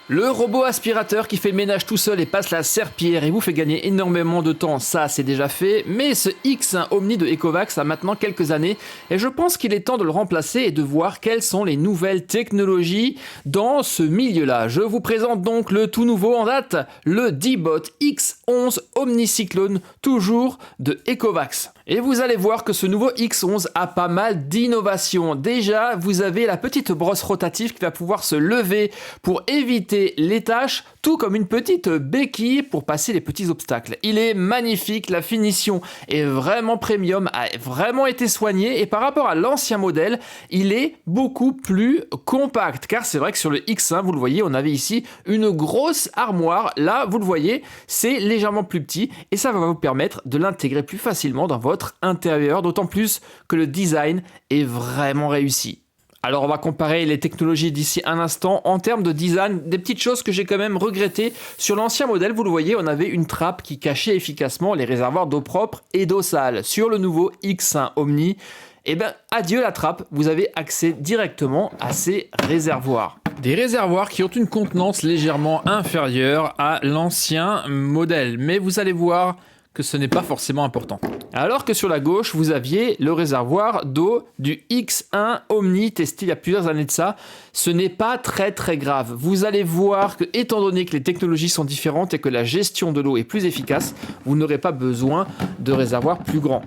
Le robot aspirateur qui fait le ménage tout seul et passe la serpillière et vous fait gagner énormément de temps, ça c'est déjà fait, mais ce X1 Omni de Ecovacs a maintenant quelques années et je pense qu'il est temps de le remplacer et de voir quelles sont les nouvelles technologies dans ce milieu-là. Je vous présente donc le tout nouveau en date, le D-Bot X11 Omni Cyclone, toujours de Ecovacs. Et vous allez voir que ce nouveau X11 a pas mal d'innovations. Déjà, vous avez la petite brosse rotative qui va pouvoir se lever pour éviter les tâches, tout comme une petite béquille pour passer les petits obstacles. Il est magnifique, la finition est vraiment premium, a vraiment été soignée et par rapport à l'ancien modèle, il est beaucoup plus compact. Car c'est vrai que sur le X1, vous le voyez, on avait ici une grosse armoire. Là, vous le voyez, c'est légèrement plus petit et ça va vous permettre de l'intégrer plus facilement dans votre intérieur, d'autant plus que le design est vraiment réussi. Alors on va comparer les technologies d'ici un instant. En termes de design, des petites choses que j'ai quand même regrettées. Sur l'ancien modèle, vous le voyez, on avait une trappe qui cachait efficacement les réservoirs d'eau propre et d'eau sale. Sur le nouveau X1 Omni, eh ben adieu la trappe, vous avez accès directement à ces réservoirs. Des réservoirs qui ont une contenance légèrement inférieure à l'ancien modèle. Mais vous allez voir que ce n'est pas forcément important. Alors que sur la gauche, vous aviez le réservoir d'eau du X1 Omni testé il y a plusieurs années de ça. Ce n'est pas très grave. Vous allez voir que, étant donné que les technologies sont différentes et que la gestion de l'eau est plus efficace, vous n'aurez pas besoin de réservoirs plus grands.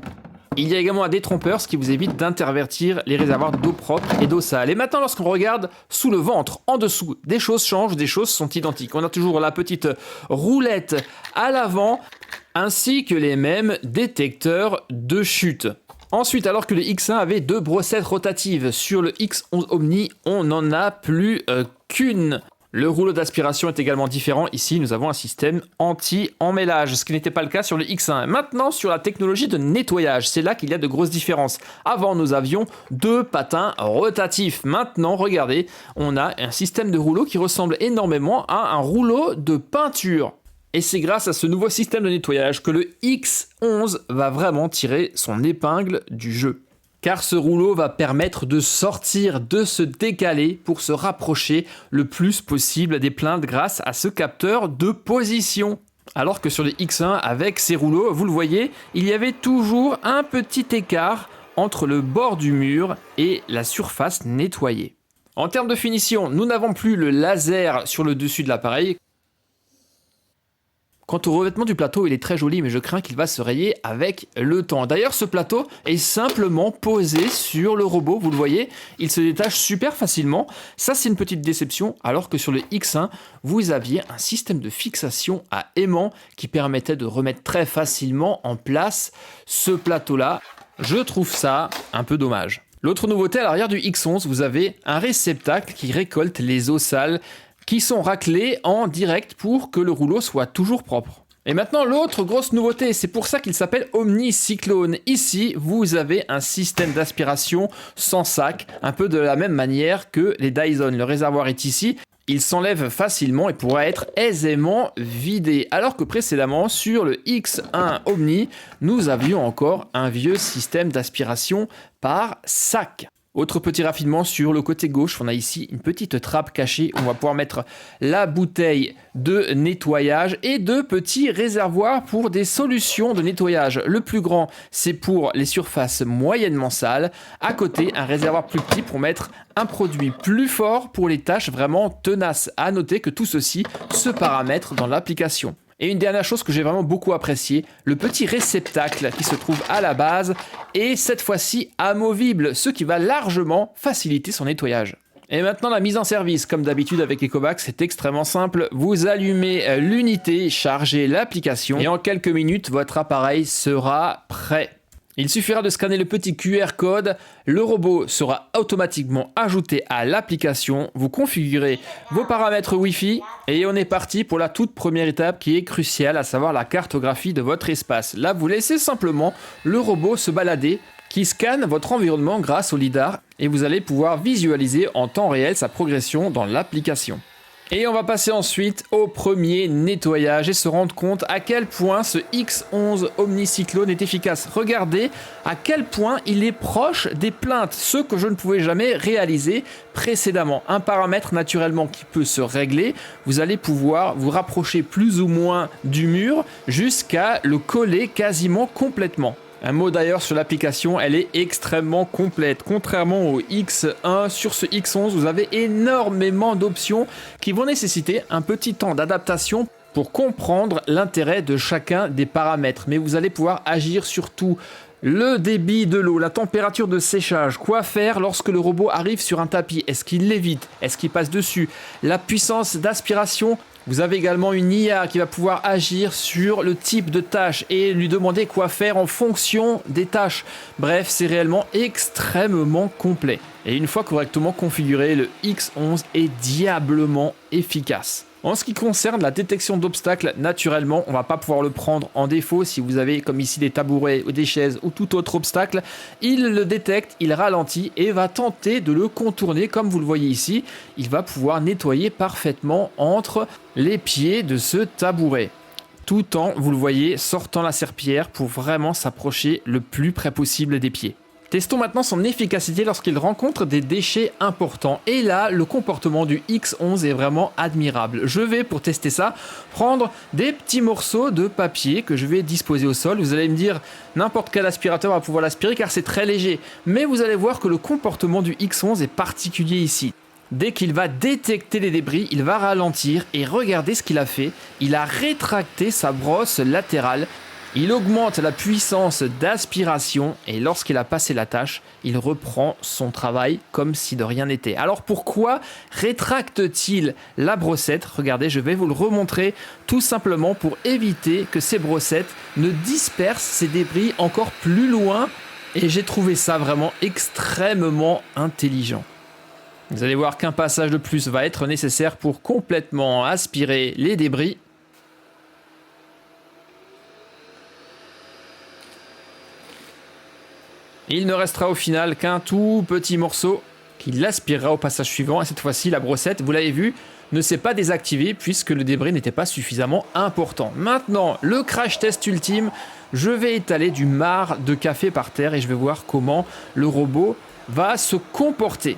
Il y a également un détrompeur, ce qui vous évite d'intervertir les réservoirs d'eau propre et d'eau sale. Et maintenant, lorsqu'on regarde sous le ventre, en dessous, des choses changent, des choses sont identiques. On a toujours la petite roulette à l'avant, ainsi que les mêmes détecteurs de chute. Ensuite, alors que le X1 avait 2 brossettes rotatives, sur le X11 Omni, on n'en a plus qu'une. Le rouleau d'aspiration est également différent. Ici, nous avons un système anti-emmêlage, ce qui n'était pas le cas sur le X1. Maintenant, sur la technologie de nettoyage, c'est là qu'il y a de grosses différences. Avant, nous avions 2 patins rotatifs. Maintenant, regardez, on a un système de rouleau qui ressemble énormément à un rouleau de peinture. Et c'est grâce à ce nouveau système de nettoyage que le X11 va vraiment tirer son épingle du jeu. Car ce rouleau va permettre de sortir, de se décaler pour se rapprocher le plus possible des plaintes grâce à ce capteur de position. Alors que sur les X1, avec ces rouleaux, vous le voyez, il y avait toujours un petit écart entre le bord du mur et la surface nettoyée. En termes de finition, nous n'avons plus le laser sur le dessus de l'appareil. Quant au revêtement du plateau, il est très joli, mais je crains qu'il va se rayer avec le temps. D'ailleurs, ce plateau est simplement posé sur le robot, vous le voyez, il se détache super facilement. Ça, c'est une petite déception, alors que sur le X1, vous aviez un système de fixation à aimant qui permettait de remettre très facilement en place ce plateau-là. Je trouve ça un peu dommage. L'autre nouveauté, à l'arrière du X11, vous avez un réceptacle qui récolte les eaux sales qui sont raclés en direct pour que le rouleau soit toujours propre. Et maintenant, l'autre grosse nouveauté, c'est pour ça qu'il s'appelle Omni Cyclone. Ici, vous avez un système d'aspiration sans sac, un peu de la même manière que les Dyson. Le réservoir est ici, il s'enlève facilement et pourra être aisément vidé. Alors que précédemment, sur le X1 Omni, nous avions encore un vieux système d'aspiration par sac. Autre petit raffinement sur le côté gauche, on a ici une petite trappe cachée où on va pouvoir mettre la bouteille de nettoyage et 2 petits réservoirs pour des solutions de nettoyage. Le plus grand, c'est pour les surfaces moyennement sales. À côté, un réservoir plus petit pour mettre un produit plus fort pour les tâches vraiment tenaces. À noter que tout ceci se paramètre dans l'application. Et une dernière chose que j'ai vraiment beaucoup apprécié, le petit réceptacle qui se trouve à la base est cette fois-ci amovible, ce qui va largement faciliter son nettoyage. Et maintenant la mise en service, comme d'habitude avec Ecovacs, c'est extrêmement simple. Vous allumez l'unité, chargez l'application et en quelques minutes, votre appareil sera prêt. Il suffira de scanner le petit QR code, le robot sera automatiquement ajouté à l'application, vous configurez vos paramètres Wi-Fi et on est parti pour la toute première étape qui est cruciale, à savoir la cartographie de votre espace. Là, vous laissez simplement le robot se balader qui scanne votre environnement grâce au lidar et vous allez pouvoir visualiser en temps réel sa progression dans l'application. Et on va passer ensuite au premier nettoyage et se rendre compte à quel point ce X11 Omnicyclone est efficace. Regardez à quel point il est proche des plaintes, ce que je ne pouvais jamais réaliser précédemment. Un paramètre naturellement qui peut se régler, vous allez pouvoir vous rapprocher plus ou moins du mur jusqu'à le coller quasiment complètement. Un mot d'ailleurs sur l'application, elle est extrêmement complète. Contrairement au X1, sur ce X11, vous avez énormément d'options qui vont nécessiter un petit temps d'adaptation pour comprendre l'intérêt de chacun des paramètres. Mais vous allez pouvoir agir sur tout. Le débit de l'eau, la température de séchage, quoi faire lorsque le robot arrive sur un tapis, est-ce qu'il l'évite, est-ce qu'il passe dessus, la puissance d'aspiration. Vous avez également une IA qui va pouvoir agir sur le type de tâche et lui demander quoi faire en fonction des tâches. Bref, c'est réellement extrêmement complet. Et une fois correctement configuré, le X11 est diablement efficace. En ce qui concerne la détection d'obstacles, naturellement, on ne va pas pouvoir le prendre en défaut. Si vous avez, comme ici, des tabourets ou des chaises ou tout autre obstacle, il le détecte, il ralentit et va tenter de le contourner. Comme vous le voyez ici, il va pouvoir nettoyer parfaitement entre les pieds de ce tabouret, tout en, vous le voyez, sortant la serpillière pour vraiment s'approcher le plus près possible des pieds. Testons maintenant son efficacité lorsqu'il rencontre des déchets importants. Et là, le comportement du X11 est vraiment admirable. Je vais, pour tester ça, prendre des petits morceaux de papier que je vais disposer au sol. Vous allez me dire, n'importe quel aspirateur va pouvoir l'aspirer car c'est très léger. Mais vous allez voir que le comportement du X11 est particulier ici. Dès qu'il va détecter les débris, il va ralentir et regardez ce qu'il a fait. Il a rétracté sa brosse latérale. Il augmente la puissance d'aspiration et lorsqu'il a passé la tâche, il reprend son travail comme si de rien n'était. Alors pourquoi rétracte-t-il la brossette? Regardez, je vais vous le remontrer tout simplement pour éviter que ces brossettes ne dispersent ces débris encore plus loin. Et j'ai trouvé ça vraiment extrêmement intelligent. Vous allez voir qu'un passage de plus va être nécessaire pour complètement aspirer les débris. Il ne restera au final qu'un tout petit morceau qui l'aspirera au passage suivant. Et cette fois-ci, la brossette, vous l'avez vu, ne s'est pas désactivée puisque le débris n'était pas suffisamment important. Maintenant, le crash test ultime, je vais étaler du marc de café par terre et je vais voir comment le robot va se comporter.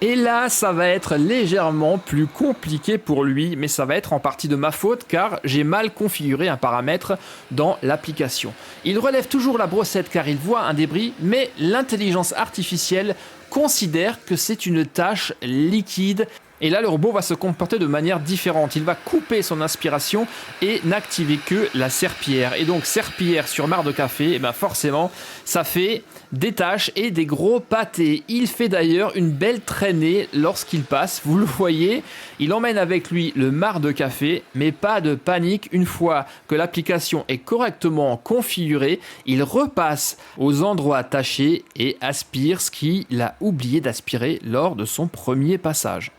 Et là, ça va être légèrement plus compliqué pour lui, mais ça va être en partie de ma faute car j'ai mal configuré un paramètre dans l'application. Il relève toujours la brossette car il voit un débris, mais l'intelligence artificielle considère que c'est une tâche liquide. Et là, le robot va se comporter de manière différente. Il va couper son inspiration et n'activer que la serpillière. Et donc, serpillière sur marc de café, et bien forcément, ça fait des taches et des gros pâtés. Il fait d'ailleurs une belle traînée lorsqu'il passe. Vous le voyez, il emmène avec lui le marc de café, mais pas de panique. Une fois que l'application est correctement configurée, il repasse aux endroits tachés et aspire ce qu'il a oublié d'aspirer lors de son premier passage.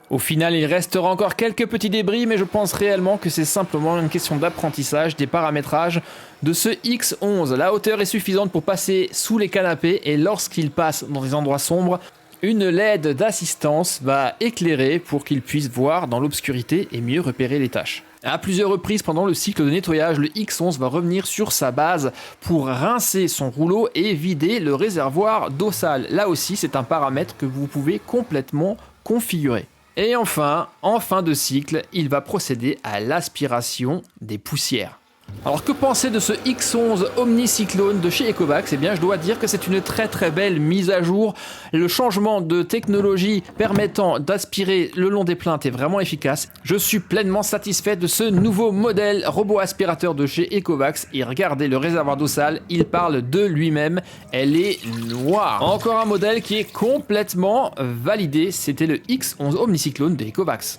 Au final, il restera encore quelques petits débris, mais je pense réellement que c'est simplement une question d'apprentissage des paramétrages de ce X11. La hauteur est suffisante pour passer sous les canapés et lorsqu'il passe dans des endroits sombres, une LED d'assistance va éclairer pour qu'il puisse voir dans l'obscurité et mieux repérer les tâches. À plusieurs reprises pendant le cycle de nettoyage, le X11 va revenir sur sa base pour rincer son rouleau et vider le réservoir d'eau sale. Là aussi, c'est un paramètre que vous pouvez complètement configurer. Et enfin, en fin de cycle, il va procéder à l'aspiration des poussières. Alors que penser de ce X11 Omnicyclone de chez Ecovacs? Eh bien, je dois dire que c'est une très très belle mise à jour. Le changement de technologie permettant d'aspirer le long des plaintes est vraiment efficace. Je suis pleinement satisfait de ce nouveau modèle robot aspirateur de chez Ecovacs. Et regardez le réservoir d'eau sale, il parle de lui-même. Elle est noire. Encore un modèle qui est complètement validé. C'était le X11 Omnicyclone de Ecovacs.